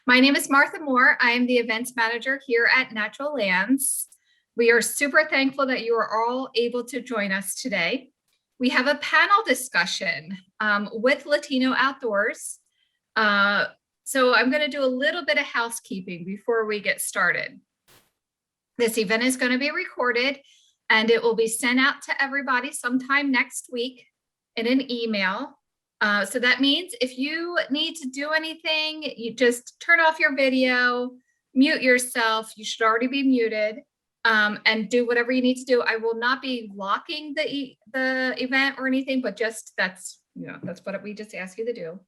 My name is Martha Moore. I am the events manager here at Natural Lands. We are super thankful that you are all able to join us today. We have a panel discussion with Latino Outdoors. So I'm going to do a little bit of housekeeping before we get started. This event is going to be recorded and it will be sent out to everybody sometime next week in an email. So that means if you need to do anything, you just turn off your video, mute yourself. You should already be muted, and do whatever you need to do. I will not be locking the event or anything, but just that's what we just ask you to do.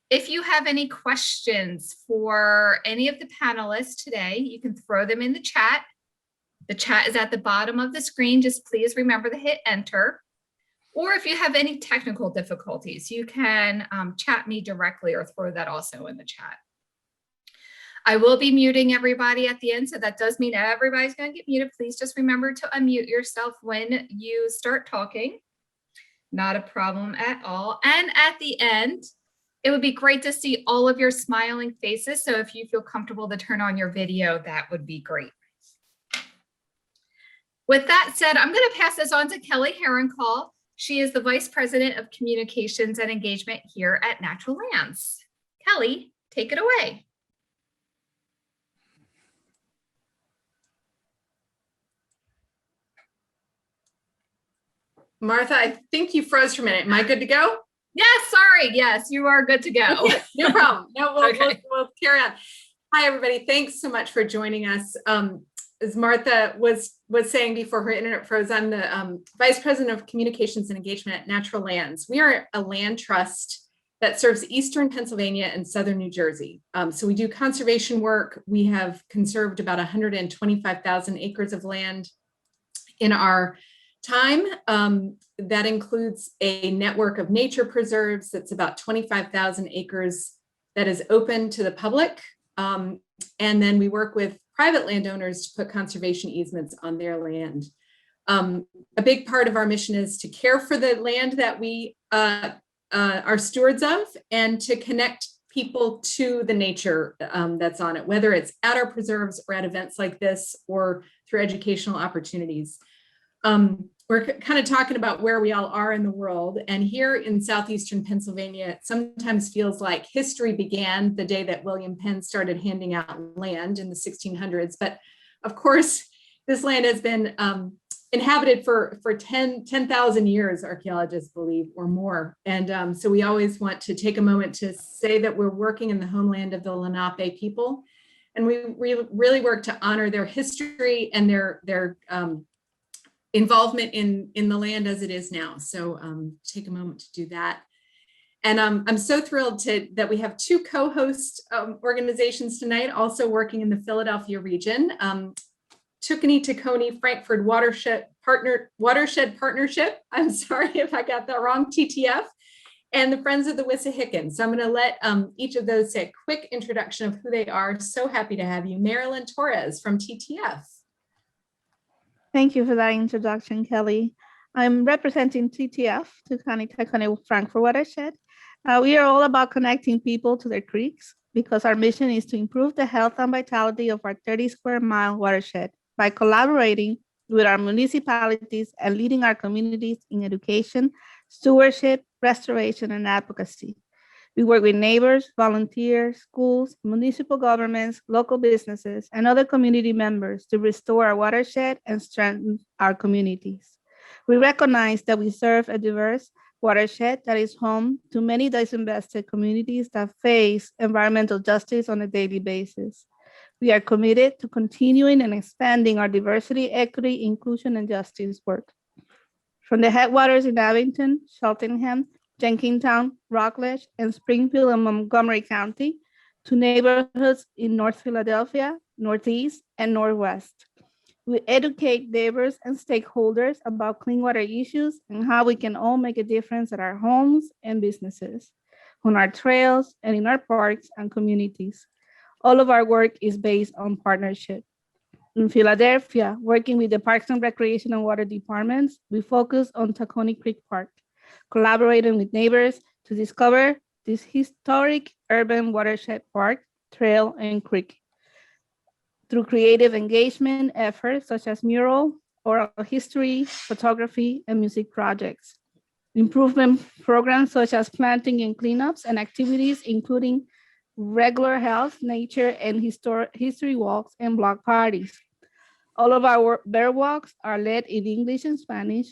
If you have any questions for any of the panelists today, you can throw them in the chat. The chat is at the bottom of the screen. Just please remember to hit enter. Or if you have any technical difficulties, you can chat me directly or throw that also in the chat. I will be muting everybody at the end, so that does mean everybody's going to get muted. Please just remember to unmute yourself when you start talking. Not a problem at all. And at the end, it would be great to see all of your smiling faces. So if you feel comfortable to turn on your video, that would be great. With that said, I'm going to pass this on to Kelly Herrencall. She is the Vice President of Communications and Engagement here at Natural Lands. Kelly, take it away. Martha, I think you froze for a minute. Am I good to go? Yes, sorry. Yes, you are good to go. Okay, no problem. No, we'll carry on. Hi, everybody. Thanks so much for joining us. As Martha was saying before her internet froze, I'm the Vice President of Communications and Engagement at Natural Lands. We are a land trust that serves Eastern Pennsylvania and Southern New Jersey. So we do conservation work. We have conserved about 125,000 acres of land in our time. That includes a network of nature preserves that's about 25,000 acres that is open to the public. And then we work with private landowners to put conservation easements on their land. A big part of our mission is to care for the land that we are stewards of and to connect people to the nature that's on it, whether it's at our preserves or at events like this or through educational opportunities. We're kind of talking about where we all are in the world. And here in Southeastern Pennsylvania, it sometimes feels like history began the day that William Penn started handing out land in the 1600s. But of course, this land has been inhabited for 10,000 years, archaeologists believe, or more. And so we always want to take a moment to say that we're working in the homeland of the Lenape people. And we really work to honor their history and their involvement in the land as it is now. So take a moment to do that. And I'm so thrilled that we have two co-host organizations tonight, also working in the Philadelphia region. Tacony Frankfurt Watershed Partnership. I'm sorry if I got that wrong, TTF, and the Friends of the Wissahickon. So I'm going to let each of those say a quick introduction of who they are. So happy to have you. Marilyn Torres from TTF. Thank you for that introduction, Kelly. I'm representing TTF, Tacony Frankfurt Watershed. We are all about connecting people to their creeks because our mission is to improve the health and vitality of our 30 square mile watershed by collaborating with our municipalities and leading our communities in education, stewardship, restoration, and advocacy. We work with neighbors, volunteers, schools, municipal governments, local businesses, and other community members to restore our watershed and strengthen our communities. We recognize that we serve a diverse watershed that is home to many disinvested communities that face environmental justice on a daily basis. We are committed to continuing and expanding our diversity, equity, inclusion, and justice work. From the headwaters in Abington, Cheltenham, Jenkintown, Rockledge, and Springfield and Montgomery County to neighborhoods in North Philadelphia, Northeast, and Northwest. We educate neighbors and stakeholders about clean water issues and how we can all make a difference at our homes and businesses, on our trails, and in our parks and communities. All of our work is based on partnership. In Philadelphia, working with the Parks and Recreation and Water departments, we focus on Tacony Creek Park, collaborating with neighbors to discover this historic urban watershed park trail, and creek. Through creative engagement efforts such as mural, oral history, photography, and music projects. Improvement programs such as planting and cleanups and activities including regular health, nature, and history walks and block parties. All of our bear walks are led in English and Spanish.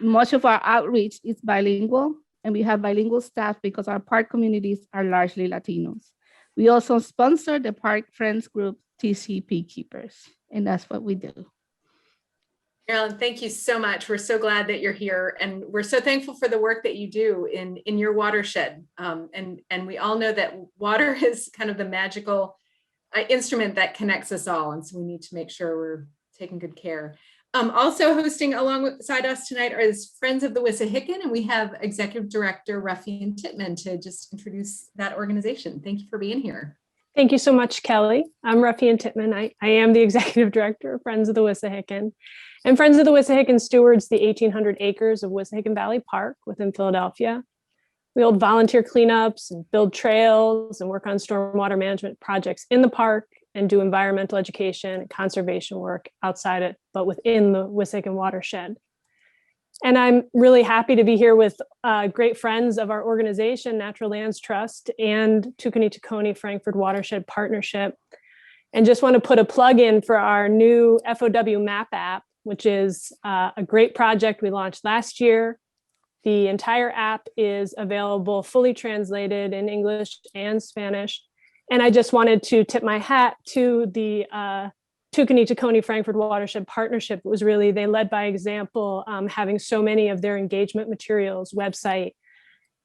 Much of our outreach is bilingual, and we have bilingual staff because our park communities are largely Latinos. We also sponsor the Park Friends group, TCP Keepers, and that's what we do. Carolyn, thank you so much. We're so glad that you're here, and we're so thankful for the work that you do in your watershed. And we all know that water is kind of the magical instrument that connects us all, and so we need to make sure we're taking good care. Also hosting alongside us tonight are the Friends of the Wissahickon, and we have Executive Director Ruffian Tittman to just introduce that organization. Thank you for being here. Thank you so much, Kelly. I'm Ruffian Tittman. I am the Executive Director of Friends of the Wissahickon. And Friends of the Wissahickon stewards the 1,800 acres of Wissahickon Valley Park within Philadelphia. We hold volunteer cleanups and build trails and work on stormwater management projects in the park and do environmental education and conservation work outside it, but within the Wissahickon watershed. And I'm really happy to be here with great friends of our organization, Natural Lands Trust and Tacony Frankford Watershed Partnership. And just want to put a plug in for our new FOW map app, which is a great project we launched last year. The entire app is available, fully translated in English and Spanish. And I just wanted to tip my hat to the Tacony Frankford Watershed Partnership. It was really, they led by example, having so many of their engagement materials, website,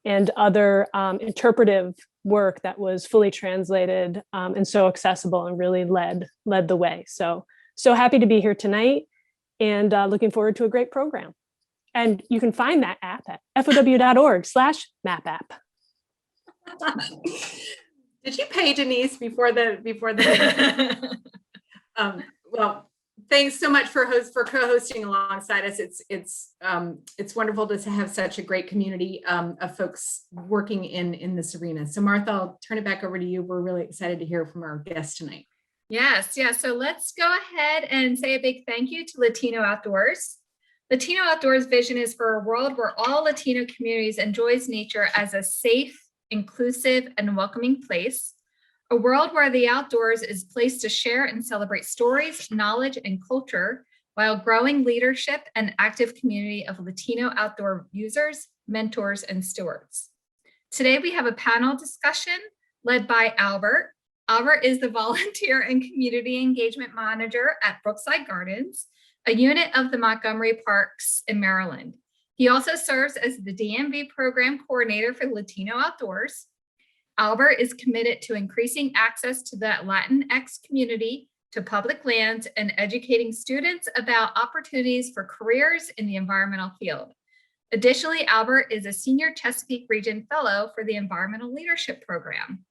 and other interpretive work that was fully translated and so accessible, and really led the way. So happy to be here tonight, and looking forward to a great program. And you can find that app at fow.org/mapapp. Did you pay Denise before the well, thanks so much for co-hosting alongside us. It's wonderful to have such a great community of folks working in this arena. So Martha, I'll turn it back over to you. We're really excited to hear from our guest tonight. Yes. So let's go ahead and say a big thank you to Latino Outdoors. Latino Outdoors' vision is for a world where all Latino communities enjoys nature as a safe, inclusive, and welcoming place. A world where the outdoors is a place to share and celebrate stories, knowledge, and culture, while growing leadership and active community of Latino outdoor users, mentors, and stewards. Today, we have a panel discussion led by Albert. Albert is the Volunteer and Community Engagement Manager at Brookside Gardens, a unit of the Montgomery Parks in Maryland. He also serves as the DMV Program Coordinator for Latino Outdoors. Albert is committed to increasing access to the Latinx community to public lands and educating students about opportunities for careers in the environmental field. Additionally, Albert is a Senior Chesapeake Region Fellow for the Environmental Leadership Program.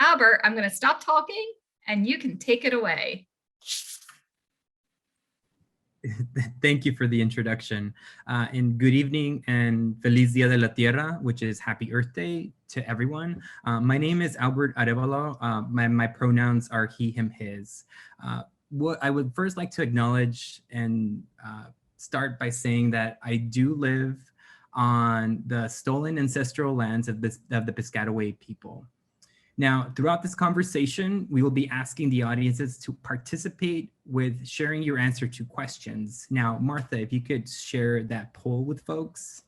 Albert, I'm going to stop talking and you can take it away. Thank you for the introduction, and good evening and Feliz Dia de la Tierra, which is Happy Earth Day to everyone. My name is Albert Arevalo. My pronouns are he, him, his. What I would first like to acknowledge and start by saying that I do live on the stolen ancestral lands of the Piscataway people. Now, throughout this conversation, we will be asking the audiences to participate with sharing your answer to questions. Now, Martha, if you could share that poll with folks.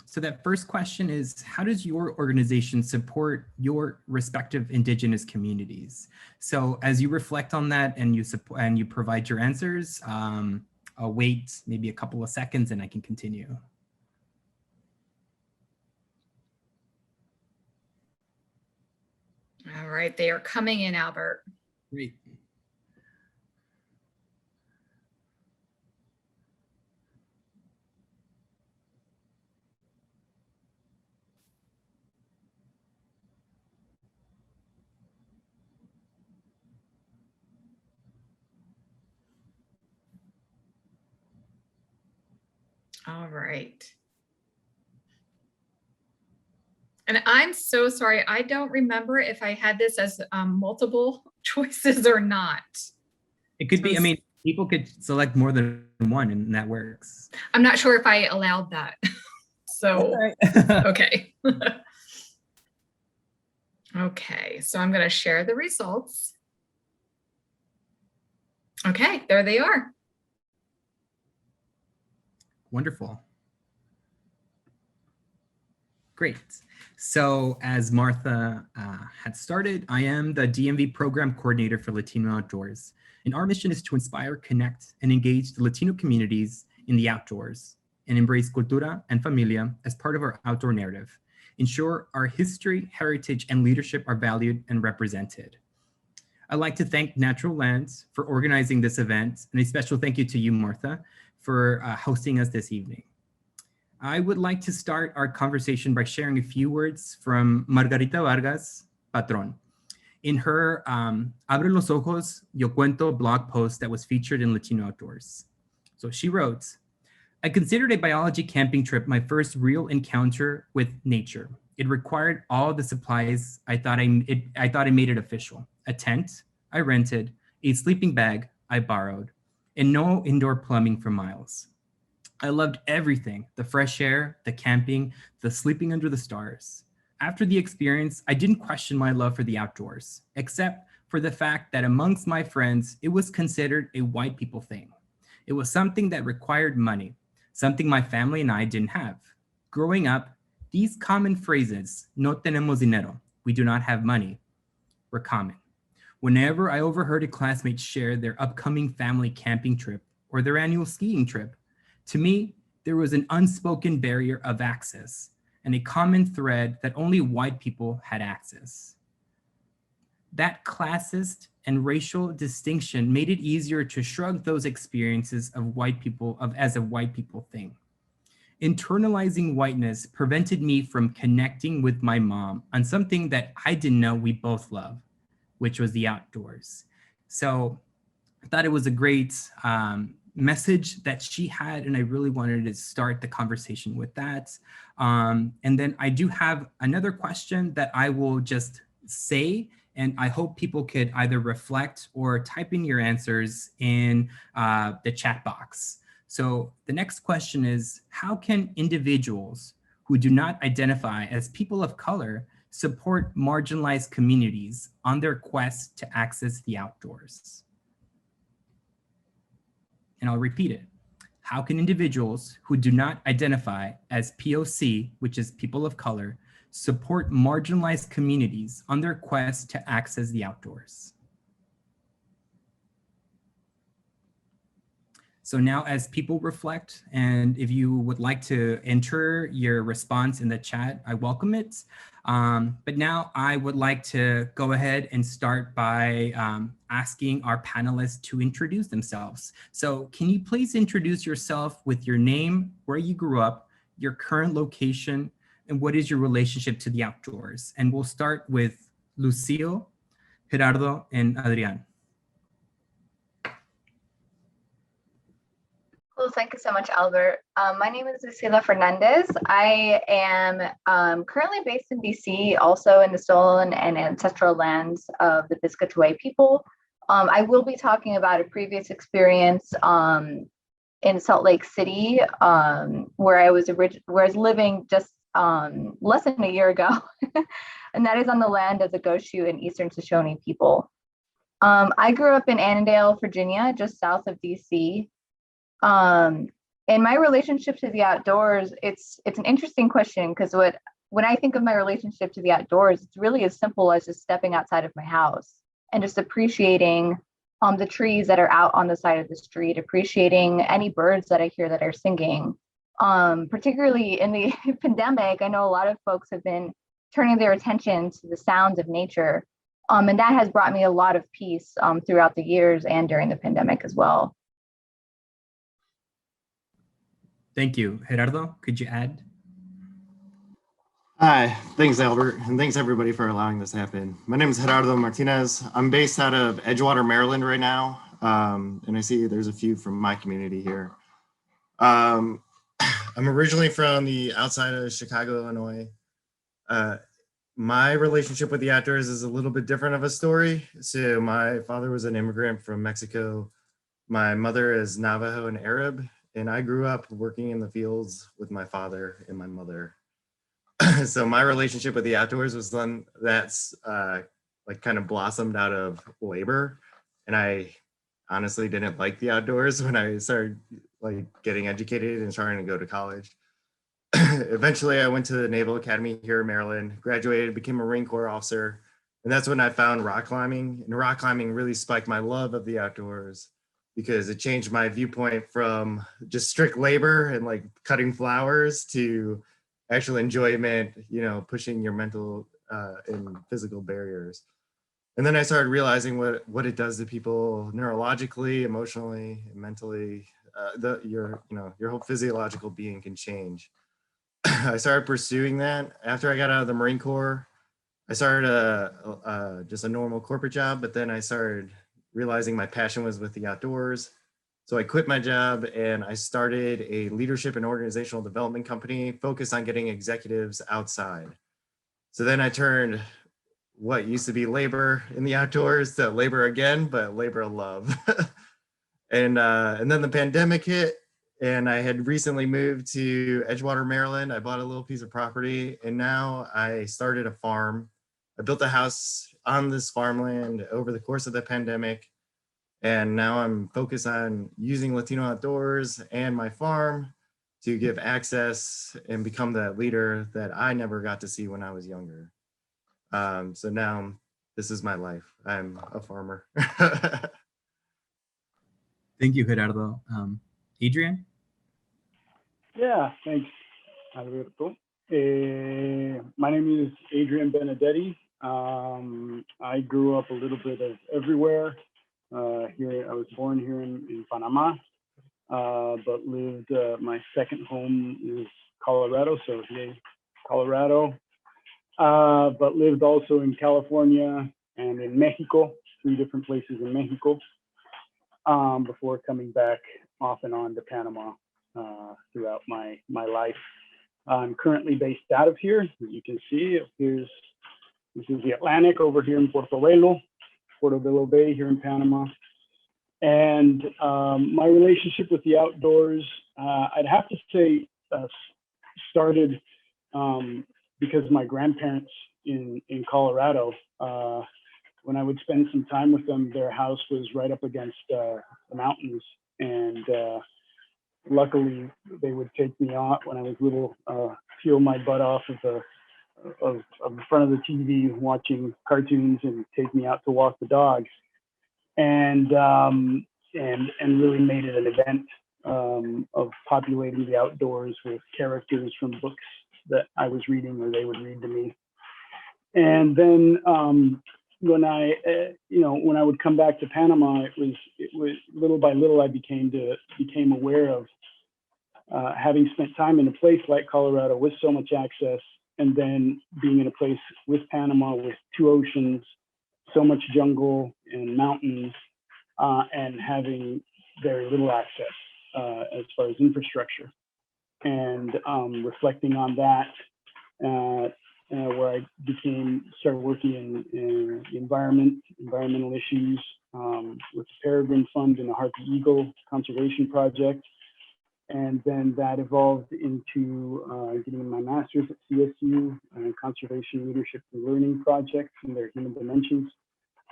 So that first question is, how does your organization support your respective Indigenous communities? So as you reflect on that and you provide your answers, I'll wait maybe a couple of seconds and I can continue. All right, they are coming in, Albert. Great. All right. And I'm so sorry. I don't remember if I had this as multiple choices or not. It could be, I mean, people could select more than one and that works. I'm not sure if I allowed that. So, okay. Okay, so I'm going to share the results. Okay, there they are. Wonderful. Great. So as Martha had started, I am the DMV program coordinator for Latino Outdoors. And our mission is to inspire, connect, and engage the Latino communities in the outdoors and embrace cultura and familia as part of our outdoor narrative. Ensure our history, heritage, and leadership are valued and represented. I'd like to thank Natural Lands for organizing this event, and a special thank you to you, Martha, for hosting us this evening. I would like to start our conversation by sharing a few words from Margarita Vargas, Patron, in her Abre los Ojos, Yo Cuento blog post that was featured in Latino Outdoors. So she wrote, I considered a biology camping trip my first real encounter with nature. It required all the supplies. I thought I made it official. A tent I rented, a sleeping bag I borrowed, and no indoor plumbing for miles. I loved everything, the fresh air, the camping, the sleeping under the stars. After the experience, I didn't question my love for the outdoors, except for the fact that amongst my friends, it was considered a white people thing. It was something that required money, something my family and I didn't have. Growing up, these common phrases, no tenemos dinero, we do not have money, were common. Whenever I overheard a classmate share their upcoming family camping trip or their annual skiing trip, to me, there was an unspoken barrier of access and a common thread that only white people had access. That classist and racial distinction made it easier to shrug those experiences of white people as a white people thing. Internalizing whiteness prevented me from connecting with my mom on something that I didn't know we both love, which was the outdoors. So I thought it was a great message that she had, and I really wanted to start the conversation with that. And then I do have another question that I will just say, and I hope people could either reflect or type in your answers in the chat box. So the next question is, how can individuals who do not identify as people of color support marginalized communities on their quest to access the outdoors? And I'll repeat it. How can individuals who do not identify as POC, which is people of color, support marginalized communities on their quest to access the outdoors? So now as people reflect, and if you would like to enter your response in the chat, I welcome it. But now I would like to go ahead and start by asking our panelists to introduce themselves. So can you please introduce yourself with your name, where you grew up, your current location, and what is your relationship to the outdoors? And we'll start with Lucio, Gerardo, and Adrian. Well, thank you so much, Albert. My name is Lucila Fernandez. I am currently based in DC, also in the stolen and ancestral lands of the Piscataway people. I will be talking about a previous experience in Salt Lake City, where I was living just less than a year ago, and that is on the land of the Goshu and Eastern Shoshone people. I grew up in Annandale, Virginia, just south of DC. And my relationship to the outdoors, it's an interesting question, because when I think of my relationship to the outdoors, it's really as simple as just stepping outside of my house and just appreciating the trees that are out on the side of the street, appreciating any birds that I hear that are singing. Particularly in the pandemic, I know a lot of folks have been turning their attention to the sounds of nature. And that has brought me a lot of peace throughout the years and during the pandemic as well. Thank you. Gerardo, could you add? Hi, thanks Albert, and thanks everybody for allowing this to happen. My name is Gerardo Martinez. I'm based out of Edgewater, Maryland right now, and I see there's a few from my community here. I'm originally from the outside of Chicago, Illinois. Uh, my relationship with the outdoors is a little bit different of a story. So my father was an immigrant from Mexico. My mother is Navajo and Arab, and I grew up working in the fields with my father and my mother. So my relationship with the outdoors was one that's like kind of blossomed out of labor. And I honestly didn't like the outdoors when I started like getting educated and starting to go to college. Eventually I went to the Naval Academy here in Maryland, graduated, became a Marine Corps officer. And that's when I found rock climbing. And rock climbing really spiked my love of the outdoors because it changed my viewpoint from just strict labor and like cutting flowers to actual enjoyment, you know, pushing your mental and physical barriers. And then I started realizing what it does to people neurologically, emotionally, and mentally. Your whole physiological being can change. I started pursuing that after I got out of the Marine Corps. I started just a normal corporate job, but then I started realizing my passion was with the outdoors. So I quit my job and I started a leadership and organizational development company focused on getting executives outside. So then I turned what used to be labor in the outdoors to labor again, but labor of love. And then the pandemic hit, and I had recently moved to Edgewater, Maryland. I bought a little piece of property, and now I started a farm. I built a house on this farmland over the course of the pandemic. And now I'm focused on using Latino Outdoors and my farm to give access and become that leader that I never got to see when I was younger. So now this is my life. I'm a farmer. Thank you, Gerardo. Adrian? Yeah, thanks, Alberto. My name is Adrian Benedetti. I grew up a little bit of everywhere. Here, I was born here in Panama, but lived, my second home is Colorado, so here, Colorado. But lived also in California and in Mexico, 3 different places in Mexico, before coming back off and on to Panama throughout my life. I'm currently based out of here. As you can see, this is the Atlantic over here in Portobello Bay here in Panama. And my relationship with the outdoors, I'd have to say started because my grandparents in Colorado, when I would spend some time with them, their house was right up against the mountains. And luckily, they would take me out when I was little, peel my butt off of the front of the TV watching cartoons and take me out to walk the dogs. And really made it an event of populating the outdoors with characters from books that I was reading or they would read to me. And then when I would come back to Panama, it was little by little I became aware of having spent time in a place like Colorado with so much access, and then being in a place with Panama with 2 oceans, so much jungle and mountains, and having very little access as far as infrastructure. And reflecting on that, where I started working in environmental issues with the Peregrine Fund and the Harpy Eagle Conservation Project. And then that evolved into getting my master's at CSU, Conservation Leadership and Learning Project in their Human Dimensions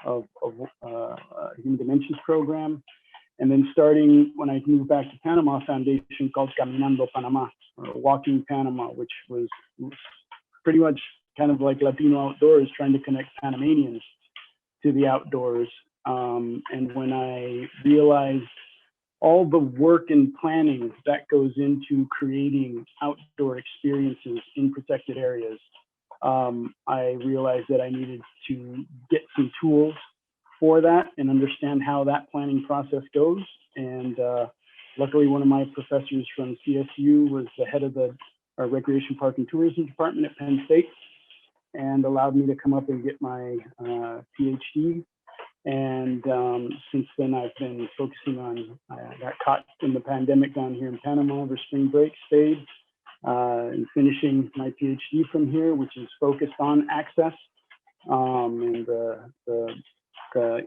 Human Dimensions program. And then starting when I moved back to Panama, a foundation called Caminando Panama, or Walking Panama, which was pretty much kind of like Latino Outdoors, trying to connect Panamanians to the outdoors. And when I realized all the work and planning that goes into creating outdoor experiences in protected areas, I realized that I needed to get some tools for that and understand how that planning process goes. And luckily, one of my professors from CSU was the head of the Recreation Park and Tourism Department at Penn State, and allowed me to come up and get my PhD. And since then, I've been focusing on, I got caught in the pandemic down here in Panama over spring break, stayed, and finishing my PhD from here, which is focused on access and the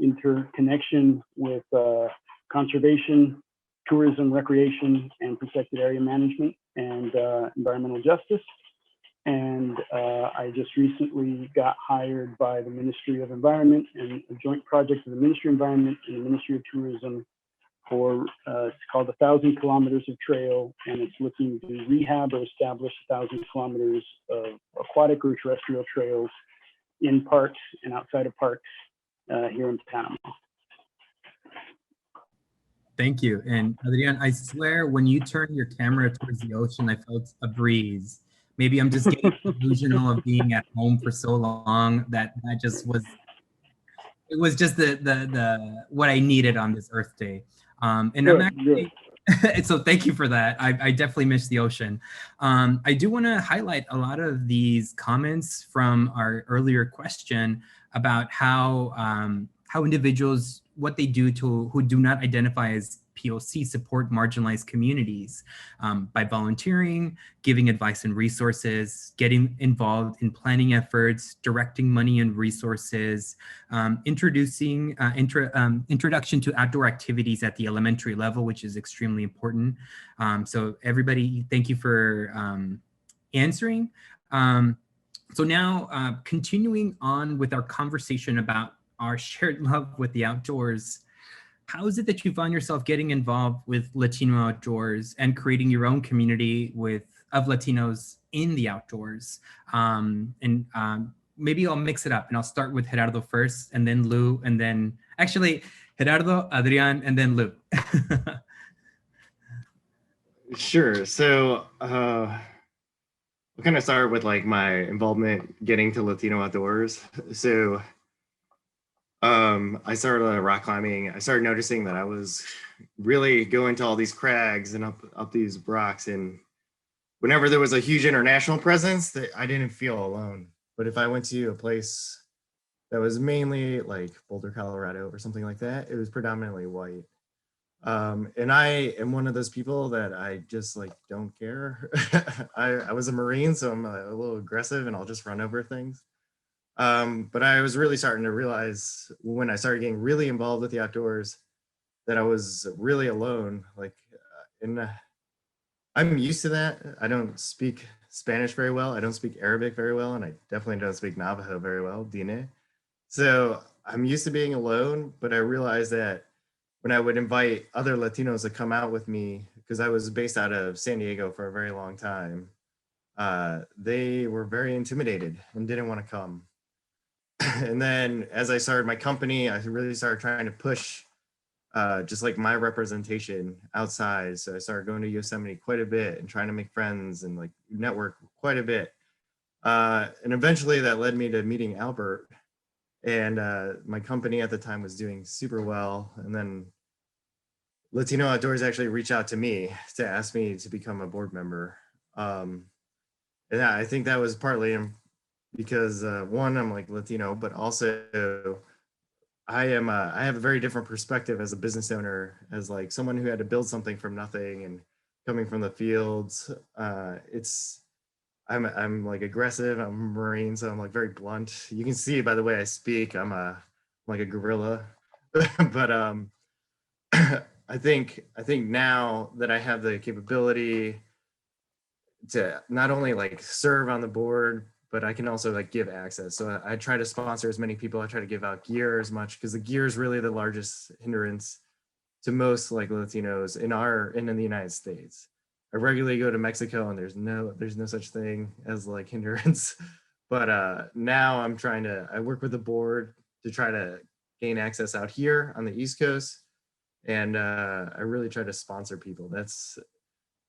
interconnection with conservation, tourism, recreation, and protected area management and environmental justice. And I just recently got hired by the Ministry of Environment and a joint project of the Ministry of Environment and the Ministry of Tourism for, it's called 1,000 kilometers of trail, and it's looking to rehab or establish 1,000 kilometers of aquatic or terrestrial trails in parks and outside of parks here in Panama. Thank you. And Adrian, I swear when you turned your camera towards the ocean, I felt a breeze. Maybe I'm just getting delusional of being at home for so long that just was, it was just the what I needed on this Earth Day. And Good, I'm actually, so thank you for that. I definitely miss the ocean. I do want to highlight a lot of these comments from our earlier question about how individuals, what they do to who do not identify as POC support marginalized communities by volunteering, giving advice and resources, getting involved in planning efforts, directing money and resources, introduction to outdoor activities at the elementary level, which is extremely important. So everybody, thank you for answering. So now continuing on with our conversation about our shared love with the outdoors, how is it that you found yourself getting involved with Latino Outdoors and creating your own community of Latinos in the outdoors? Maybe I'll mix it up and I'll start with Gerardo first, and then Lou, and then actually Gerardo, Adrian, and then Lou. Sure. So I'll kind of start with like my involvement getting to Latino Outdoors. So I started rock climbing. I started noticing that I was really going to all these crags and up these rocks. And whenever there was a huge international presence, that I didn't feel alone. But if I went to a place that was mainly like Boulder, Colorado or something like that, it was predominantly white. And I am one of those people that I just like don't care. I was a Marine, so I'm a little aggressive and I'll just run over things. But I was really starting to realize when I started getting really involved with the outdoors that I was really alone. Like, and I'm used to that. I don't speak Spanish very well. I don't speak Arabic very well. And I definitely don't speak Navajo very well, Dine. So I'm used to being alone, but I realized that when I would invite other Latinos to come out with me, because I was based out of San Diego for a very long time, they were very intimidated and didn't want to come. And then as I started my company, I really started trying to push just like my representation outside. So I started going to Yosemite quite a bit and trying to make friends and like network quite a bit. And eventually that led me to meeting Albert. And my company at the time was doing super well. And then Latino Outdoors actually reached out to me to ask me to become a board member. And I think that was partly because one, I'm like Latino, but also I have a very different perspective as a business owner, as like someone who had to build something from nothing and coming from the fields. I'm like aggressive. I'm a Marine, so I'm like very blunt. You can see by the way I speak, I'm like a gorilla. But I think now that I have the capability to not only like serve on the board, but I can also like give access. So I try to sponsor as many people. I try to give out gear as much because the gear is really the largest hindrance to most like Latinos in the United States. I regularly go to Mexico and there's no such thing as like hindrance. But now I work with the board to try to gain access out here on the East Coast. And I really try to sponsor people.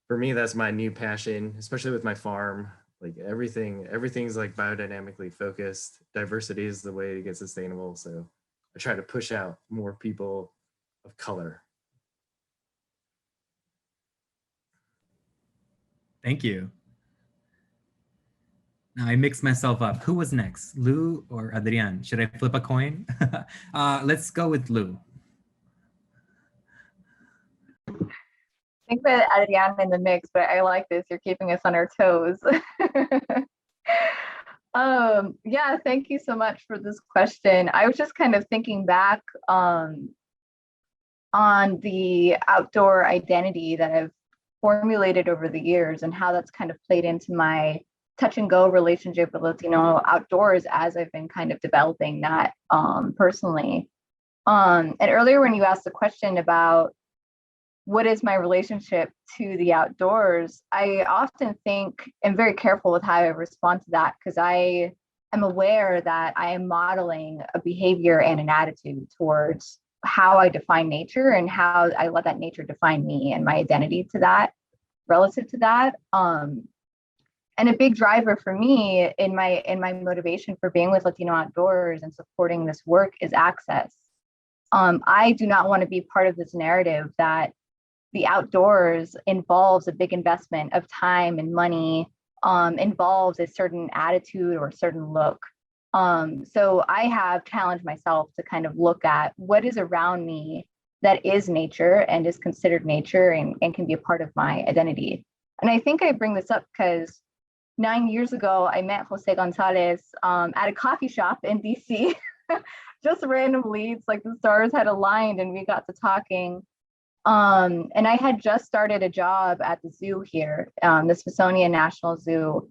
For me, that's my new passion, especially with my farm. Like everything's like biodynamically focused. Diversity is the way to get sustainable. So I try to push out more people of color. Thank you. Now I mixed myself up. Who was next, Lou or Adrian? Should I flip a coin? Let's go with Lou. think that Adrian in the mix, but I like this. You're keeping us on our toes. Yeah, thank you so much for this question. I was just kind of thinking back on the outdoor identity that I've formulated over the years and how that's kind of played into my touch and go relationship with Latino Outdoors as I've been kind of developing that personally. And earlier when you asked the question about what is my relationship to the outdoors, I often think and very careful with how I respond to that because I am aware that I am modeling a behavior and an attitude towards how I define nature and how I let that nature define me and my identity to that, relative to that. And a big driver for me in my motivation for being with Latino Outdoors and supporting this work is access. I do not want to be part of this narrative that the outdoors involves a big investment of time and money, involves a certain attitude or a certain look. So I have challenged myself to kind of look at what is around me that is nature and is considered nature and can be a part of my identity. And I think I bring this up because 9 years ago, I met Jose Gonzalez at a coffee shop in DC, just randomly. It's like the stars had aligned and we got to talking. And I had just started a job at the zoo here, the Smithsonian National Zoo.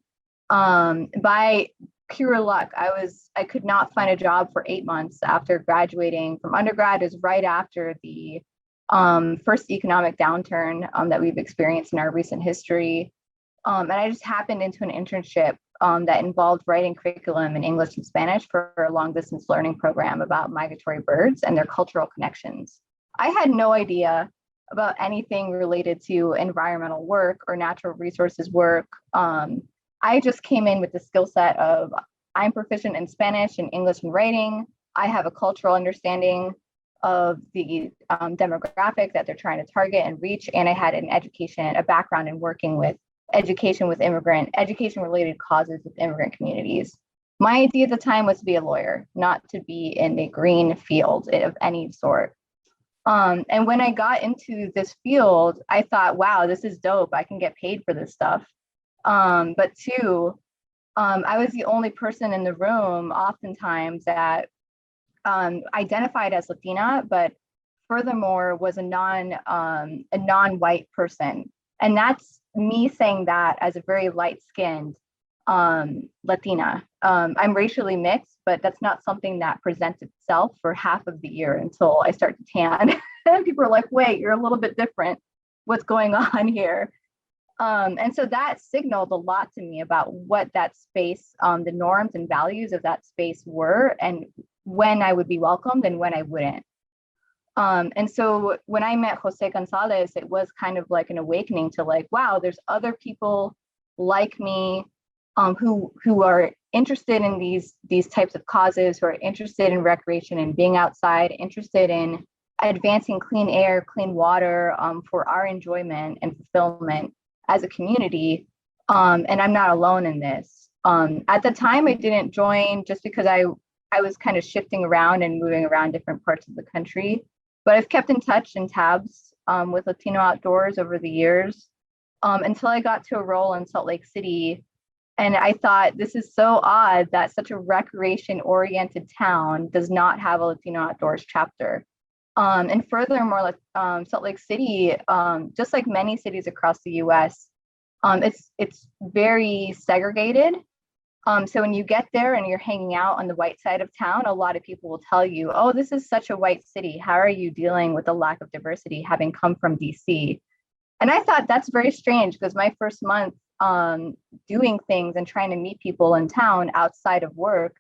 By pure luck, I could not find a job for 8 months after graduating from undergrad. Is right after the first economic downturn that we've experienced in our recent history. And I just happened into an internship that involved writing curriculum in English and Spanish for a long distance learning program about migratory birds and their cultural connections. I had no idea about anything related to environmental work or natural resources work. I just came in with the skill set of I'm proficient in Spanish and English and writing. I have a cultural understanding of the demographic that they're trying to target and reach. And I had a background in working with education related causes with immigrant communities. My idea at the time was to be a lawyer, not to be in a green field of any sort. And when I got into this field, I thought, wow, this is dope. I can get paid for this stuff. But two, I was the only person in the room oftentimes that identified as Latina, but furthermore was a non-white person. And that's me saying that as a very light-skinned Latina. I'm racially mixed, but that's not something that presents itself for half of the year until I start to tan. And people are like, wait, you're a little bit different. What's going on here? And so that signaled a lot to me about what that space, the norms and values of that space were, and when I would be welcomed and when I wouldn't. And so when I met Jose Gonzalez, it was kind of like an awakening to like, wow, there's other people like me who are interested in these types of causes, who are interested in recreation and being outside, interested in advancing clean air, clean water for our enjoyment and fulfillment as a community. And I'm not alone in this. At the time, I didn't join just because I was kind of shifting around and moving around different parts of the country. But I've kept in touch and tabs with Latino Outdoors over the years until I got to a role in Salt Lake City. And I thought, this is so odd that such a recreation-oriented town does not have a Latino Outdoors chapter. And furthermore, Salt Lake City, just like many cities across the US, it's very segregated. So when you get there and you're hanging out on the white side of town, a lot of people will tell you, oh, this is such a white city. How are you dealing with the lack of diversity having come from DC? And I thought that's very strange because my first month doing things and trying to meet people in town outside of work,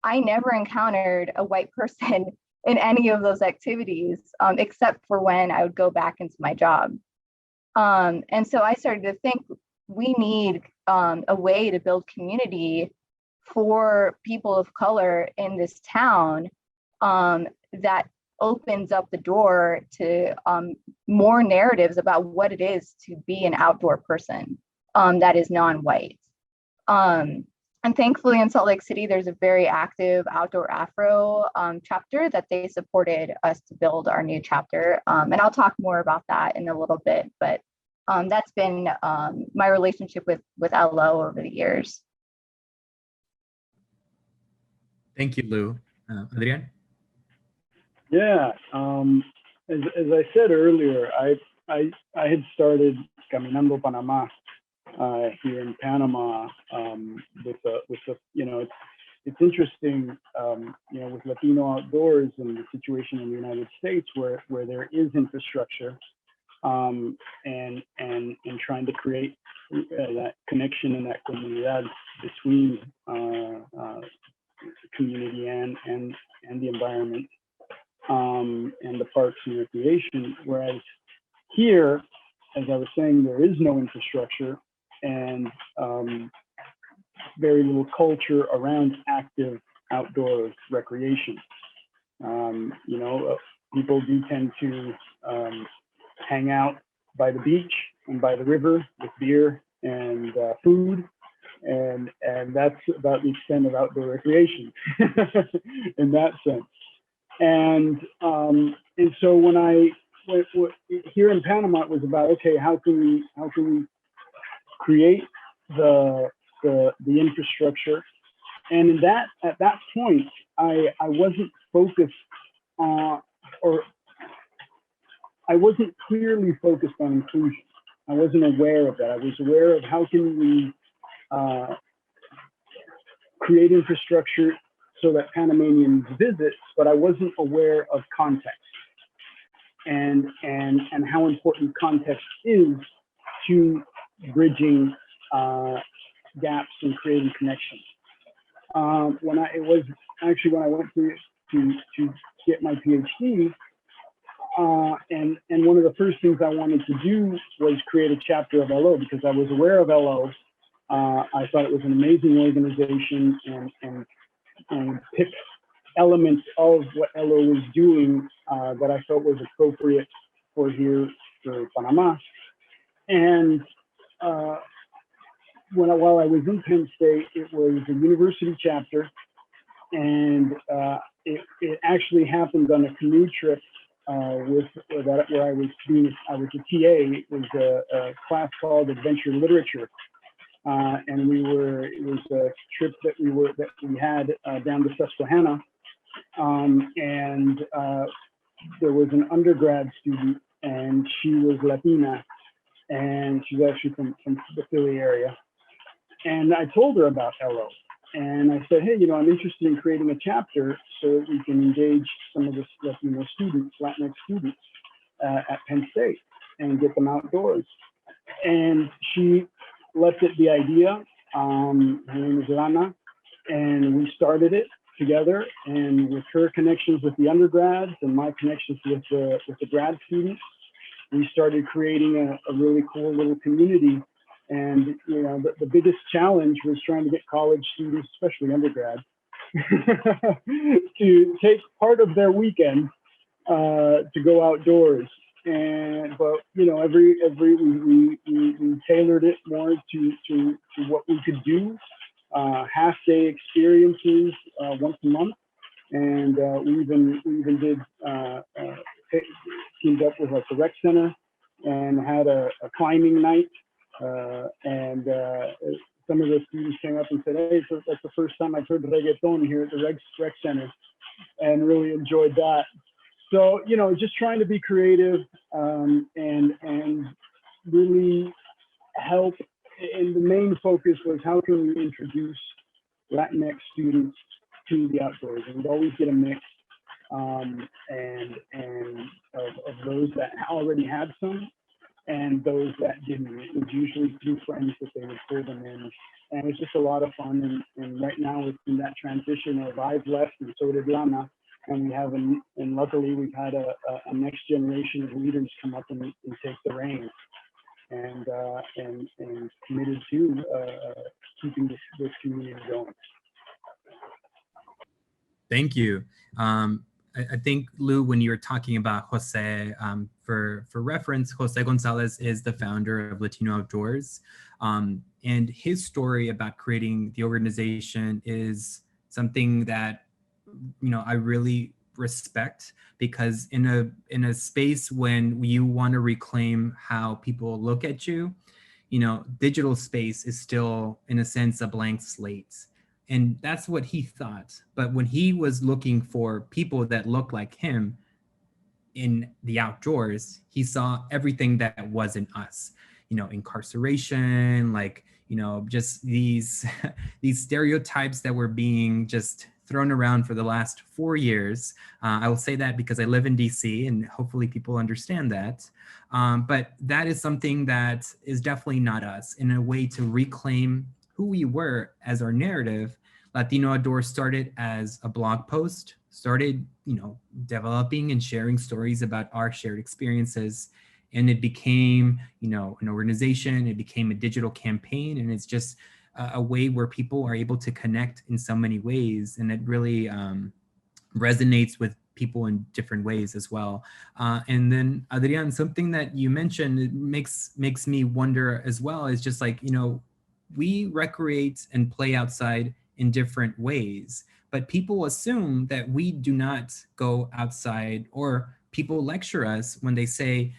I never encountered a white person in any of those activities, except for when I would go back into my job. And so I started to think we need a way to build community for people of color in this town that opens up the door to more narratives about what it is to be an outdoor person that is non-white. And thankfully in Salt Lake City, there's a very active Outdoor Afro chapter that they supported us to build our new chapter. And I'll talk more about that in a little bit, but that's been my relationship with LO over the years. Thank you, Lou. Adrian? Yeah, as I said earlier, I had started Caminando Panama here in Panama with a you know, it's interesting, you know, with Latino Outdoors and the situation in the United States where there is infrastructure and trying to create that connection and that comunidad between community and the environment and the parks and recreation. Whereas here, as I was saying, there is no infrastructure and very little culture around active outdoor recreation. You know, people do tend to hang out by the beach and by the river with beer and food, and that's about the extent of outdoor recreation in that sense. And so when here in Panama, it was about, okay, how can we create the infrastructure? And at that point, I wasn't focused on, or I wasn't clearly focused on inclusion. I wasn't aware of that. I was aware of how can we create infrastructure so that Panamanians visit, but I wasn't aware of context and how important context is to bridging gaps and creating connections. When I went to get my PhD, and one of the first things I wanted to do was create a chapter of LO because I was aware of LO. I thought it was an amazing organization and pick elements of what LO was doing that I felt was appropriate for here for Panama. And while I was in Penn State, it was a university chapter, and it actually happened on a canoe trip where I was a TA. It was a class called Adventure Literature. And it was a trip that we had down to Susquehanna, and there was an undergrad student, and she was Latina, and she's actually from the Philly area. And I told her about LO, and I said, hey, you know, I'm interested in creating a chapter so that we can engage some of the Latino students, Latinx students at Penn State and get them outdoors. And she left it the idea. Her name is Rana, and we started it together. And with her connections with the undergrads and my connections with the grad students, we started creating a really cool little community. And you know, the biggest challenge was trying to get college students, especially undergrads, to take part of their weekend to go outdoors. But you know, we tailored it more to what we could do. Half-day experiences once a month, and we even did teamed up with like the rec center and had a climbing night. And some of the students came up and said, hey, so that's the first time I've heard reggaeton here at the rec center, and really enjoyed that. So, you know, just trying to be creative and really help. And the main focus was how can we introduce Latinx students to the outdoors? And we'd always get a mix and of those that already had some and those that didn't. It was usually through friends that they would pull them in. And it was just a lot of fun. And right now it's in that transition of I've left and so did Lana. And we have, and luckily we've had a next generation of leaders come up and take the reins and committed to keeping this community going. Thank you. I think, Lou, when you were talking about Jose, for reference, Jose Gonzalez is the founder of Latino Outdoors. And his story about creating the organization is something that, you know, I really respect, because in a space when you want to reclaim how people look at you, digital space is still, in a sense, a blank slate. And that's what he thought. But when he was looking for people that look like him in the outdoors, he saw everything that wasn't us, incarceration, like, just these these stereotypes that were being just thrown around for the last 4 years. I will say that because I live in DC, and hopefully people understand that. But that is something that is definitely not us. In a way to reclaim who we were as our narrative, Latino Outdoors started as a blog post, started, developing and sharing stories about our shared experiences. And it became, an organization, it became a digital campaign, and it's just a way where people are able to connect in so many ways. And it really resonates with people in different ways as well. And then Adrian, something that you mentioned, it makes me wonder as well, is just like, we recreate and play outside in different ways, but people assume that we do not go outside, or people lecture us when they say,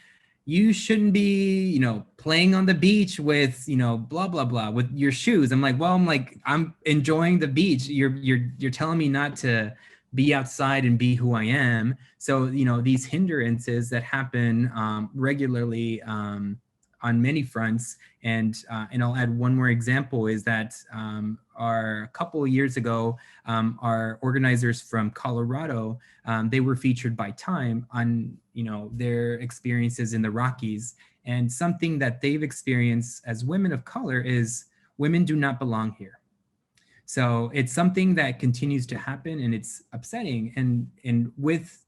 you shouldn't be, playing on the beach with, blah, blah, blah, with your shoes. I'm enjoying the beach. You're telling me not to be outside and be who I am. So, these hindrances that happen regularly on many fronts. And I'll add one more example, is that a couple of years ago, our organizers from Colorado, they were featured by Time on, their experiences in the Rockies. And something that they've experienced as women of color is women do not belong here. So it's something that continues to happen, and it's upsetting. And with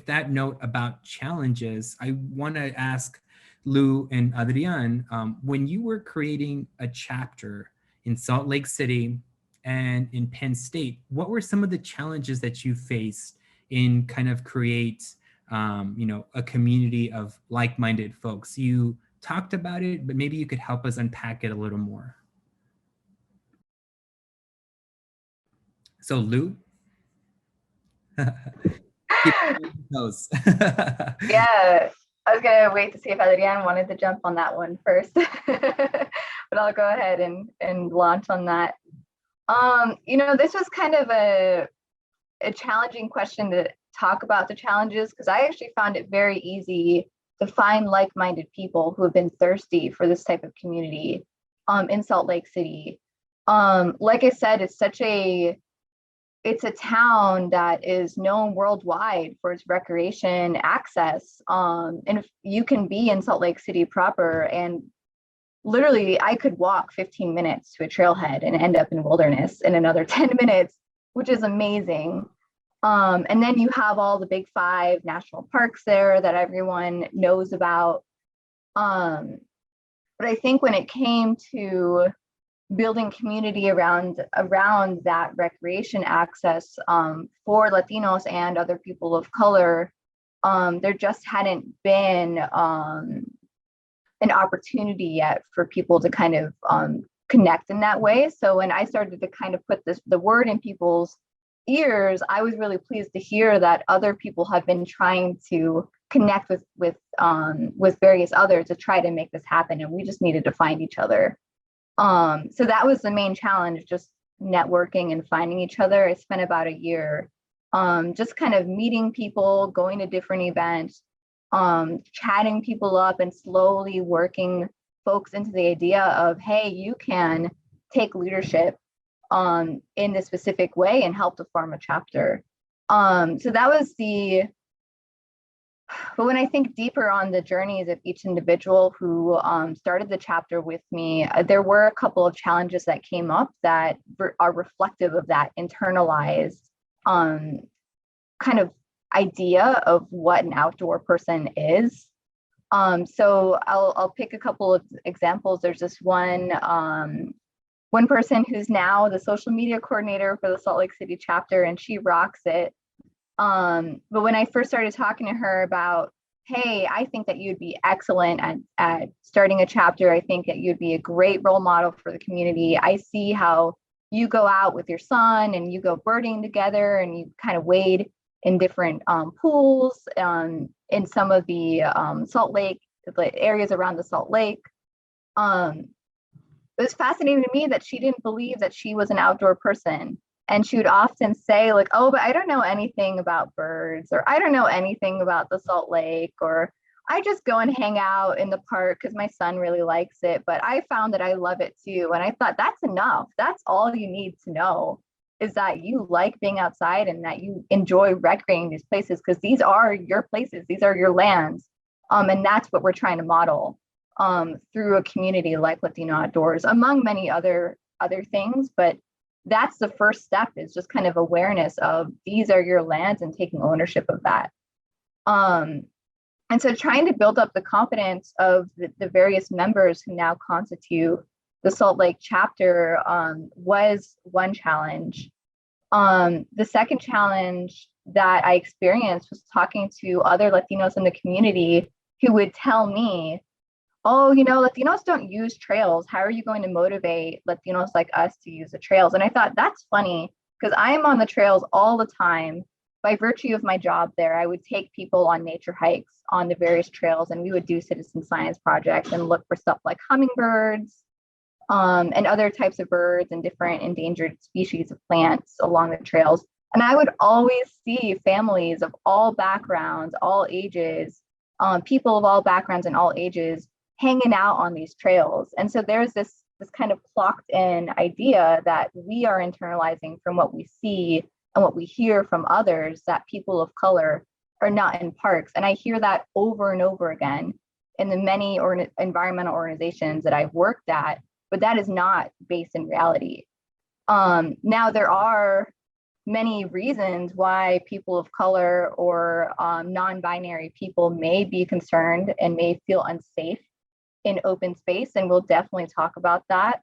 that note about challenges, I want to ask Lou and Adrian, when you were creating a chapter in Salt Lake City and in Penn State, what were some of the challenges that you faced in kind of create, a community of like-minded folks? You talked about it, but maybe you could help us unpack it a little more. So Lou? Yeah, I was gonna wait to see if Adrian wanted to jump on that one first, but I'll go ahead and launch on that. This was kind of a challenging question to talk about the challenges, because I actually found it very easy to find like-minded people who have been thirsty for this type of community in Salt Lake City. Like I said, it's a town that is known worldwide for its recreation access. And if you can be in Salt Lake City proper, and literally I could walk 15 minutes to a trailhead and end up in wilderness in another 10 minutes, which is amazing. And then you have all the big 5 national parks there that everyone knows about. But I think when it came to building community around that recreation access for Latinos and other people of color, there just hadn't been an opportunity yet for people to kind of connect in that way. So when I started to kind of put the word in people's ears, I was really pleased to hear that other people have been trying to connect with various others to try to make this happen, and we just needed to find each other. So that was the main challenge, just networking and finding each other. I spent about a year just kind of meeting people, going to different events, chatting people up, and slowly working folks into the idea of, hey, you can take leadership in this specific way and help to form a chapter. So that was but when I think deeper on the journeys of each individual who started the chapter with me, there were a couple of challenges that came up that are reflective of that internalized kind of idea of what an outdoor person is. So I'll pick a couple of examples. There's this one person who's now the social media coordinator for the Salt Lake City chapter, and she rocks it. But when I first started talking to her about, hey, I think that you'd be excellent at starting a chapter. I think that you'd be a great role model for the community. I see how you go out with your son and you go birding together and you kind of wade in different pools, in some of the Salt Lake, the areas around the Salt Lake. It was fascinating to me that she didn't believe that she was an outdoor person. And she would often say like, oh, but I don't know anything about birds, or I don't know anything about the Salt Lake, or I just go and hang out in the park because my son really likes it, but I found that I love it too. And I thought that's enough. That's all you need to know, is that you like being outside and that you enjoy recreating these places, because these are your places, these are your lands. And that's what we're trying to model through a community like Latino Outdoors, among many other things. But that's the first step, is just kind of awareness of these are your lands and taking ownership of that. And so trying to build up the confidence of the various members who now constitute the Salt Lake chapter was one challenge. The second challenge that I experienced was talking to other Latinos in the community who would tell me, oh, you know, Latinos don't use trails. How are you going to motivate Latinos like us to use the trails? And I thought that's funny, because I am on the trails all the time. By virtue of my job there, I would take people on nature hikes on the various trails, and we would do citizen science projects and look for stuff like hummingbirds and other types of birds and different endangered species of plants along the trails. And I would always see families of all backgrounds, all ages, people of all backgrounds and all ages hanging out on these trails. And so there's this kind of clocked in idea that we are internalizing from what we see and what we hear from others, that people of color are not in parks. And I hear that over and over again in the many environmental organizations that I've worked at, but that is not based in reality. Now, there are many reasons why people of color or non-binary people may be concerned and may feel unsafe in open space, and we'll definitely talk about that.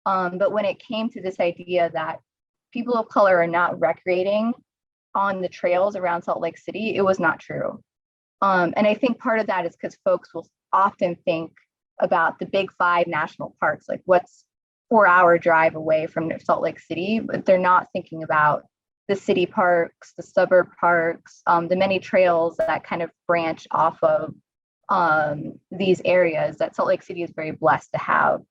But when it came to this idea that people of color are not recreating on the trails around Salt Lake City, it was not true. And I think part of that is because folks will often think about the big 5 national parks, like what's 4-hour drive away from Salt Lake City, but they're not thinking about the city parks, the suburb parks, the many trails that kind of branch off of these areas that Salt Lake City is very blessed to have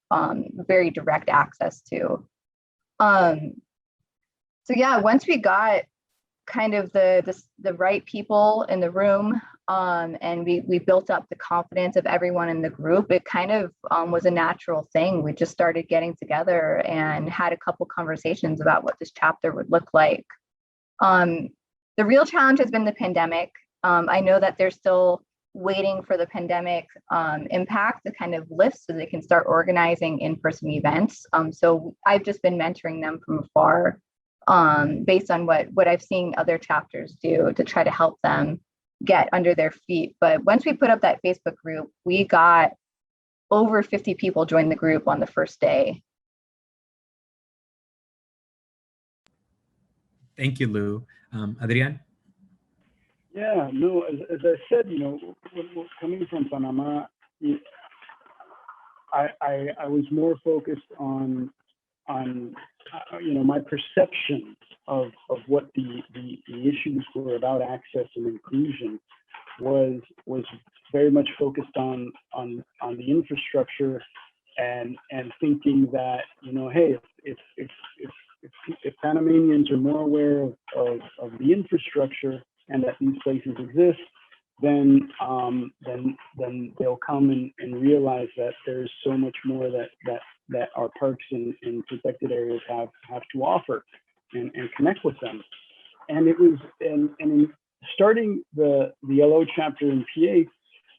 very direct access to. So yeah, once we got kind of the right people in the room and we built up the confidence of everyone in the group, it kind of was a natural thing. We just started getting together and had a couple conversations about what this chapter would look like. The real challenge has been the pandemic. I know that they're still waiting for the pandemic impact to kind of lift so they can start organizing in-person events. So I've just been mentoring them from afar based on what I've seen other chapters do to try to help them get under their feet. But once we put up that Facebook group, we got over 50 people join the group on the first day. Thank you, Lou. Adrian? Yeah, no, as I said, you know, coming from Panama, I was more focused on you know, my perception of what the issues were about access and inclusion was very much focused on the infrastructure and thinking that, you know, hey, if Panamanians are more aware of the infrastructure and that these places exist, then they'll come and realize that there's so much more that our parks and protected areas have to offer, and connect with them. And it was and in starting the LO chapter in PA,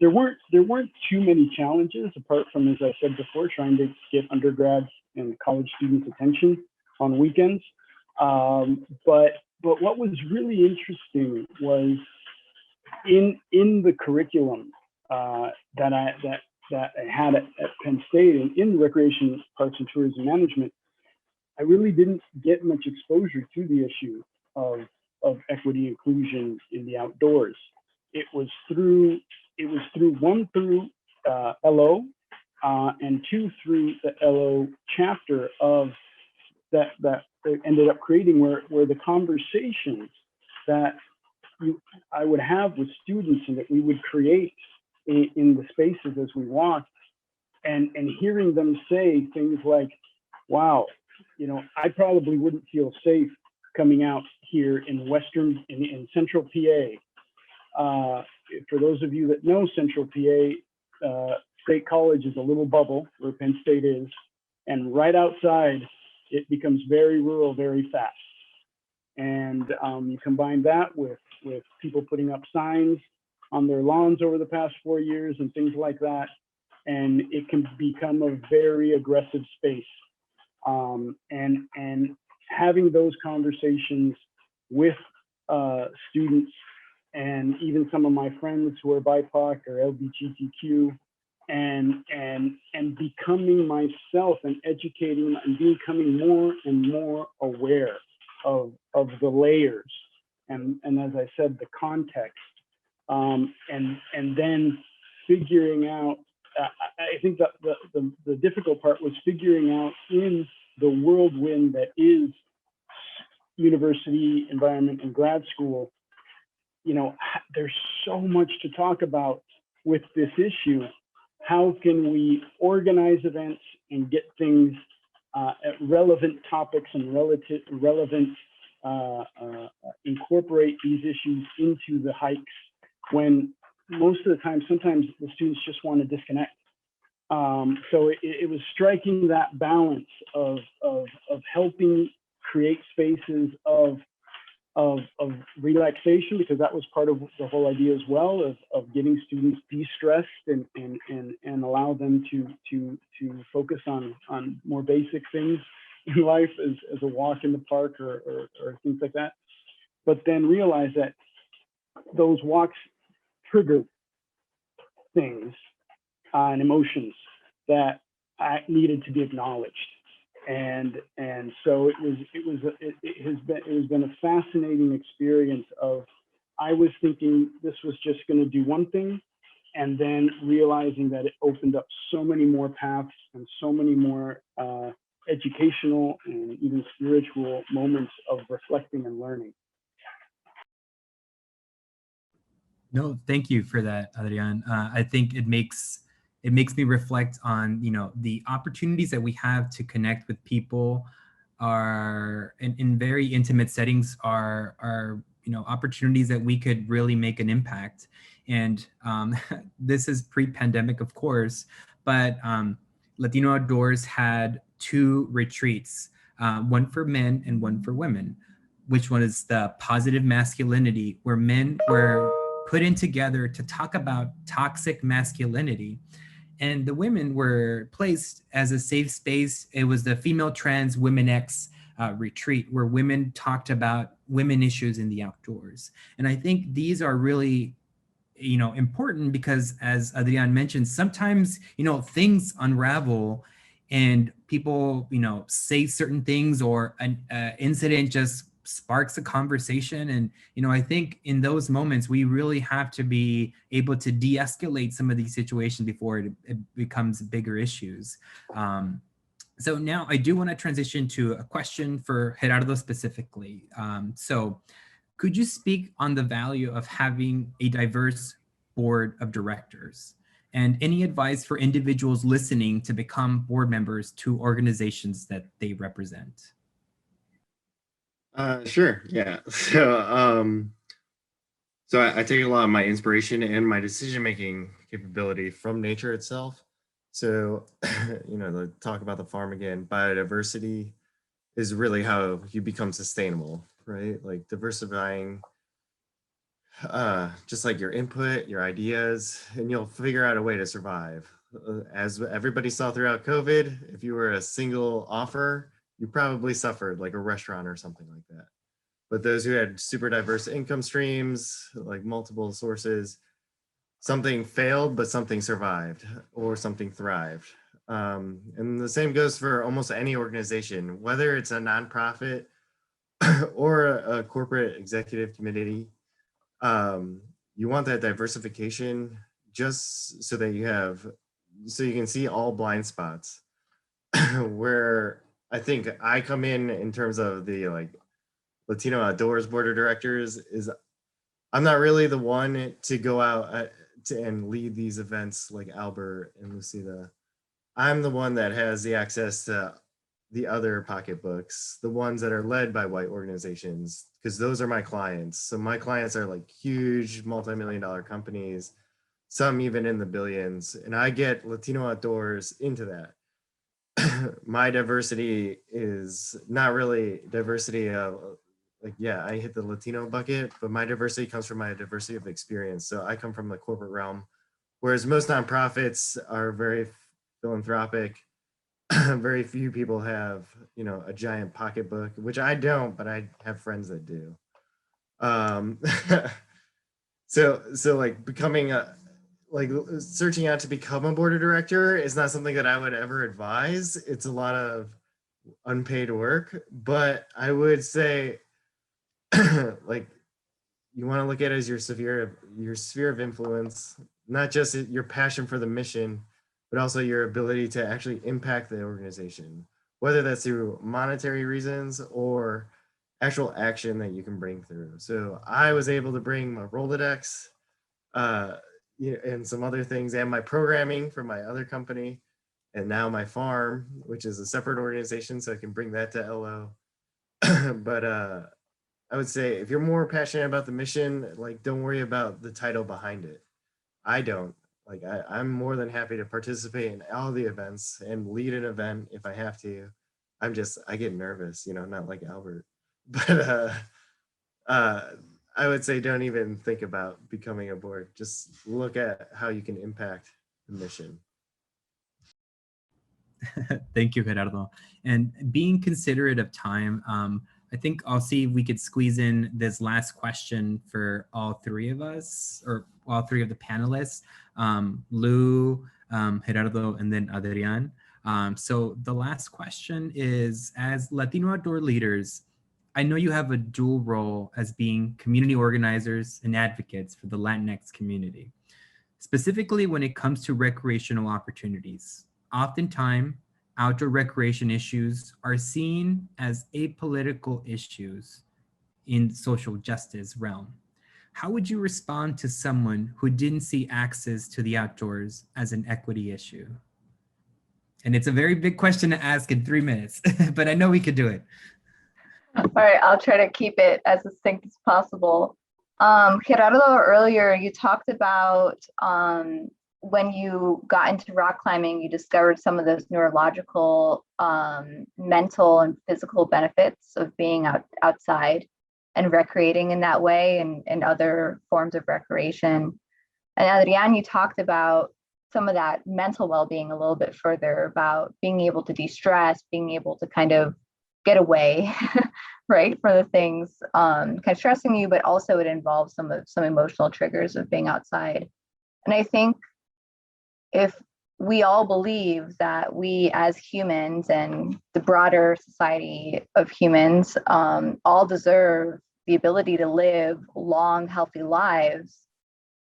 there weren't too many challenges apart from, as I said before, trying to get undergrads and college students' attention on weekends. But what was really interesting was in the curriculum that I had at Penn State and in recreation, parks and tourism management, I really didn't get much exposure to the issue of equity inclusion in the outdoors. It was through 1 through LO and 2 through the LO chapter of that ended up creating where the conversations that I would have with students and that we would create in the spaces as we walked, and hearing them say things like, wow, you know, I probably wouldn't feel safe coming out here in central PA. For those of you that know central PA, State College is a little bubble where Penn State is, and right outside, it becomes very rural very fast. And you combine that with people putting up signs on their lawns over the past 4 years and things like that, and it can become a very aggressive space. And having those conversations with students and even some of my friends who are BIPOC or LGBTQ, and becoming myself and educating and becoming more and more aware of the layers and as I said, the context, and then figuring out. I think that the difficult part was figuring out in the whirlwind that is university environment and grad school. You know, there's so much to talk about with this issue. How can we organize events and get things at relevant topics and relevant incorporate these issues into the hikes when most of the time, sometimes the students just want to disconnect. So it was striking that balance of helping create spaces of relaxation, because that was part of the whole idea as well of getting students de-stressed and allow them to focus on more basic things in life as a walk in the park or things like that. But then realize that those walks trigger things and emotions that needed to be acknowledged. And so it has been a fascinating experience of, I was thinking this was just going to do one thing, and then realizing that it opened up so many more paths and so many more educational and even spiritual moments of reflecting and learning. No, thank you for that, Adrian. I think it makes me reflect on, you know, the opportunities that we have to connect with people are in very intimate settings are you know, opportunities that we could really make an impact. And this is pre-pandemic, of course, but Latino Outdoors had 2 retreats, one for men and one for women. Which one is the positive masculinity, where men were put in together to talk about toxic masculinity. And the women were placed as a safe space. It was the Female Trans Women X retreat, where women talked about women issues in the outdoors. And I think these are really, you know, important because, as Adrian mentioned, sometimes, you know, things unravel and people, you know, say certain things, or an incident just sparks a conversation. And, you know, I think in those moments, we really have to be able to de-escalate some of these situations before it becomes bigger issues. So now I do want to transition to a question for Gerardo specifically. So could you speak on the value of having a diverse board of directors, and any advice for individuals listening to become board members to organizations that they represent? Sure. Yeah. So I take a lot of my inspiration and my decision-making capability from nature itself. So, you know, to talk about the farm again, biodiversity is really how you become sustainable, right? Like diversifying, just like your input, your ideas, and you'll figure out a way to survive. As everybody saw throughout COVID, if you were a single offer, you probably suffered, like a restaurant or something like that. But those who had super diverse income streams, like multiple sources, something failed, but something survived, or something thrived. And the same goes for almost any organization, whether it's a nonprofit or a corporate executive committee. You want that diversification just so that so you can see all blind spots. Where I think I come in terms of the like Latino Outdoors board of directors is I'm not really the one to go out and lead these events like Albert and Lucida. I'm the one that has the access to the other pocketbooks, the ones that are led by white organizations, because those are my clients. So my clients are like huge multi-million-dollar companies, some even in the billions. And I get Latino Outdoors into that. My diversity is not really diversity of like, yeah, I hit the Latino bucket, but my diversity comes from my diversity of experience. So I come from the corporate realm, whereas most nonprofits are very philanthropic. Very few people have, you know, a giant pocketbook, which I don't, but I have friends that do. Um, so like becoming a, like searching out to become a board of director is not something that I would ever advise. It's a lot of unpaid work, but I would say like you want to look at it as your sphere of influence, not just your passion for the mission, but also your ability to actually impact the organization, whether that's through monetary reasons or actual action that you can bring through. So I was able to bring my Rolodex and some other things and my programming from my other company, and now my farm, which is a separate organization, so I can bring that to LO. But I would say if you're more passionate about the mission, like don't worry about the title behind it. I don't. Like I'm more than happy to participate in all the events and lead an event if I have to. I get nervous, you know, not like Albert. But I would say don't even think about becoming a board. Just look at how you can impact the mission. Thank you, Gerardo. And being considerate of time, I think I'll see if we could squeeze in this last question for all three of us, or all three of the panelists, Lou, Gerardo, and then Adrian. So the last question is, as Latino outdoor leaders, I know you have a dual role as being community organizers and advocates for the Latinx community, specifically when it comes to recreational opportunities. Oftentimes, outdoor recreation issues are seen as apolitical issues in social justice realm. How would you respond to someone who didn't see access to the outdoors as an equity issue? And it's a very big question to ask in 3 minutes, but I know we could do it. All right, I'll try to keep it as succinct as possible. Gerardo, earlier you talked about when you got into rock climbing, you discovered some of those neurological, mental and physical benefits of being outside and recreating in that way, and other forms of recreation. And Adrian, you talked about some of that mental well-being a little bit further, about being able to de-stress, being able to kind of get away, right, for the things kind of stressing you, but also it involves some emotional triggers of being outside. And I think if we all believe that we as humans and the broader society of humans all deserve the ability to live long, healthy lives,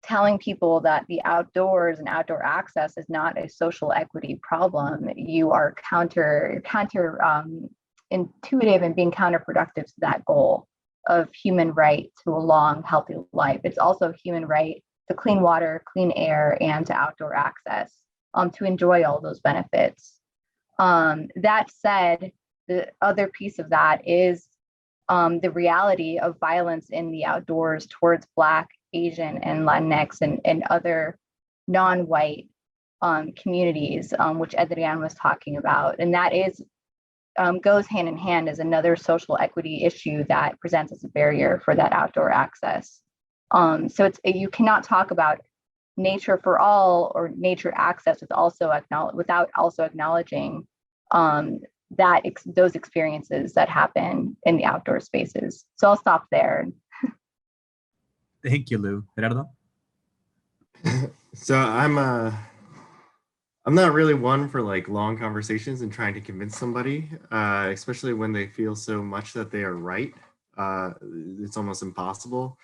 telling people that the outdoors and outdoor access is not a social equity problem, you are counter intuitive and being counterproductive to that goal of human right to a long, healthy life. It's also a human right to clean water, clean air, and to outdoor access, to enjoy all those benefits. That said, the other piece of that is the reality of violence in the outdoors towards Black, Asian, and Latinx and other non-white communities, which Adrian was talking about. And that is goes hand in hand as another social equity issue that presents as a barrier for that outdoor access. So you cannot talk about nature for all or nature access without also acknowledging those experiences that happen in the outdoor spaces. So I'll stop there. Thank you, Lou. Gerardo? So I'm not really one for like long conversations and trying to convince somebody, especially when they feel so much that they are right. It's almost impossible.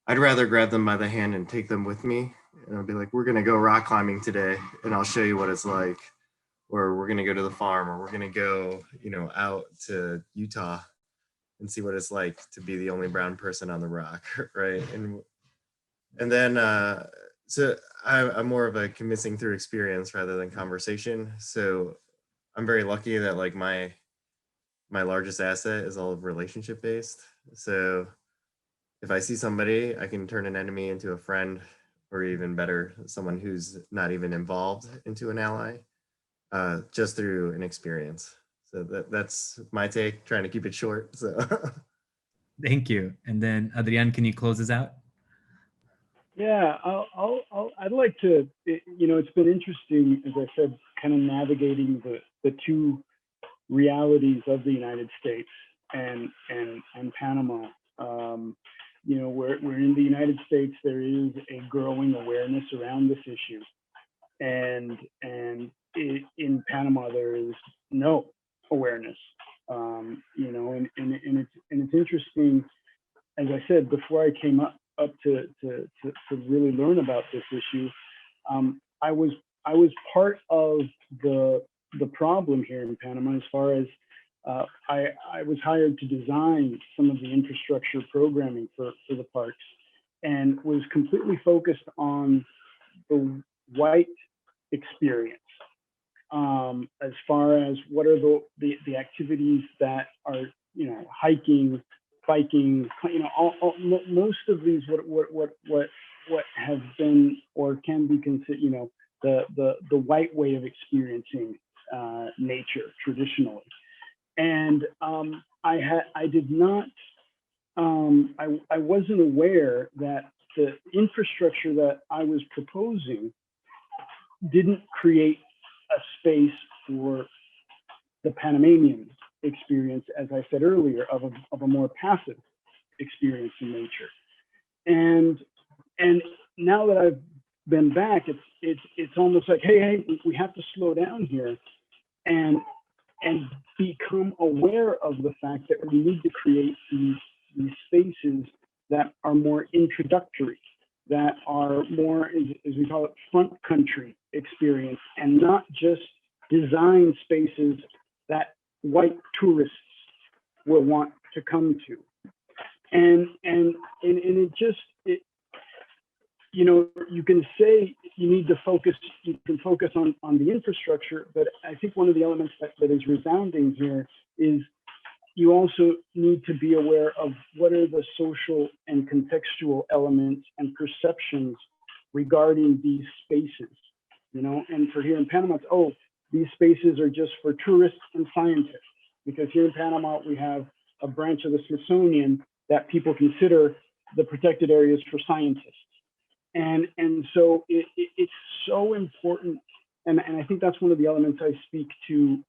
I'd rather grab them by the hand and take them with me. And I'll be like, we're gonna go rock climbing today and I'll show you what it's like. Or we're gonna go to the farm, or we're gonna go, out to Utah and see what it's like to be the only brown person on the rock, right? And then so I'm more of a convincing through experience rather than conversation. So I'm very lucky that like my largest asset is all relationship based. So if I see somebody, I can turn an enemy into a friend, or even better, someone who's not even involved into an ally, just through an experience. So that's my take, trying to keep it short. So Thank you. And then Adrian, can you close us out? Yeah, I'd like to, it's been interesting, as I said, kind of navigating the two realities of the United States and Panama. We're in the United States, there is a growing awareness around this issue. And in Panama, there is no awareness, and it's interesting, as I said, before I came up to really learn about this issue, I was part of the problem here in Panama, as far as I was hired to design some of the infrastructure programming for the parks, and was completely focused on the white experience, as far as what are the activities that are, hiking, biking, most of these what have been or can be considered, the white way of experiencing nature traditionally. And I did not, I wasn't aware that the infrastructure that I was proposing didn't create a space for the Panamanian experience, as I said earlier, of a more passive experience in nature. And now that I've been back, it's almost like, hey, we have to slow down here and become aware of the fact that we need to create these spaces that are more introductory, that are more, as we call it, front country experience, and not just design spaces that white tourists will want to come to. And it just, you can say you need to focus, you can focus on the infrastructure, but I think one of the elements that is resounding here is you also need to be aware of what are the social and contextual elements and perceptions regarding these spaces, and for here in Panama, it's, these spaces are just for tourists and scientists, because here in Panama, we have a branch of the Smithsonian that people consider the protected areas for scientists. And so it's so important. And I think that's one of the elements I speak to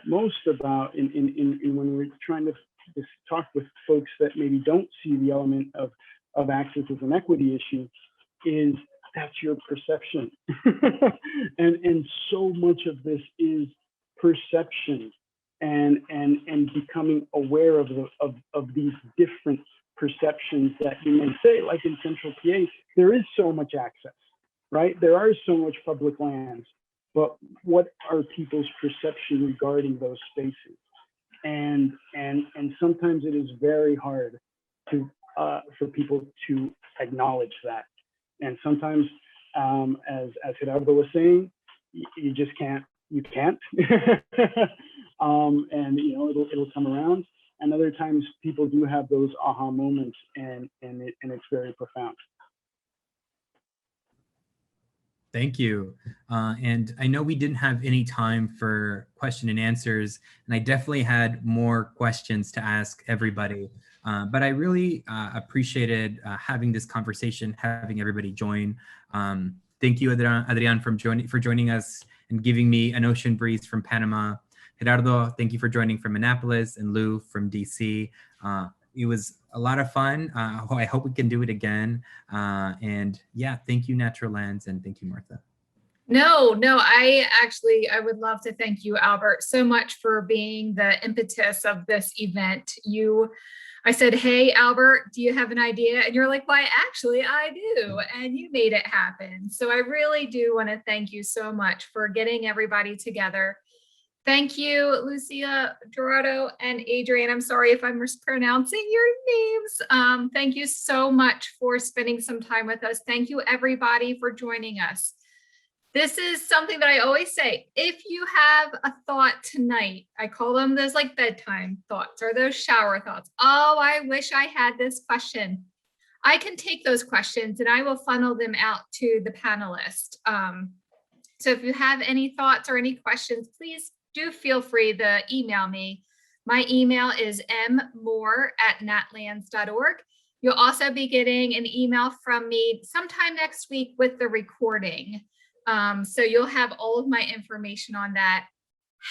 most about in when we're trying to talk with folks that maybe don't see the element of access as an equity issue, is that's your perception. and so much of this is perception and becoming aware of these different perceptions that you may say, like in Central PA, there is so much access, right? There are so much public lands, but what are people's perception regarding those spaces? And sometimes it is very hard to for people to acknowledge that. And sometimes, as Gerardo was saying, you just can't. You can't. And it'll come around. And other times, people do have those aha moments, and it's very profound. Thank you. And I know we didn't have any time for question and answers, and I definitely had more questions to ask everybody. But I really appreciated having this conversation, having everybody join. Thank you, Adrian, for joining us and giving me an ocean breeze from Panama. Gerardo, thank you for joining from Annapolis, and Lou from DC. It was a lot of fun. I hope we can do it again. And yeah, thank you, Natural Lands, and thank you, Martha. No, I would love to thank you, Albert, so much for being the impetus of this event. I said, hey, Albert, do you have an idea? And you're like, why, actually, I do. And you made it happen. So I really do want to thank you so much for getting everybody together Thank you, Lucia, Gerardo, and Adrian. I'm sorry if I'm mispronouncing your names. Thank you so much for spending some time with us. Thank you, everybody, for joining us. This is something that I always say. If you have a thought tonight, I call them those like bedtime thoughts or those shower thoughts. Oh, I wish I had this question. I can take those questions and I will funnel them out to the panelists. So if you have any thoughts or any questions, please do feel free to email me. My email is mmoore@natlands.org. You'll also be getting an email from me sometime next week with the recording. So you'll have all of my information on that.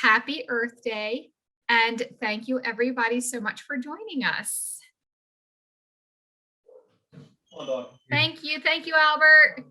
Happy Earth Day. And thank you everybody so much for joining us. Thank you, Albert.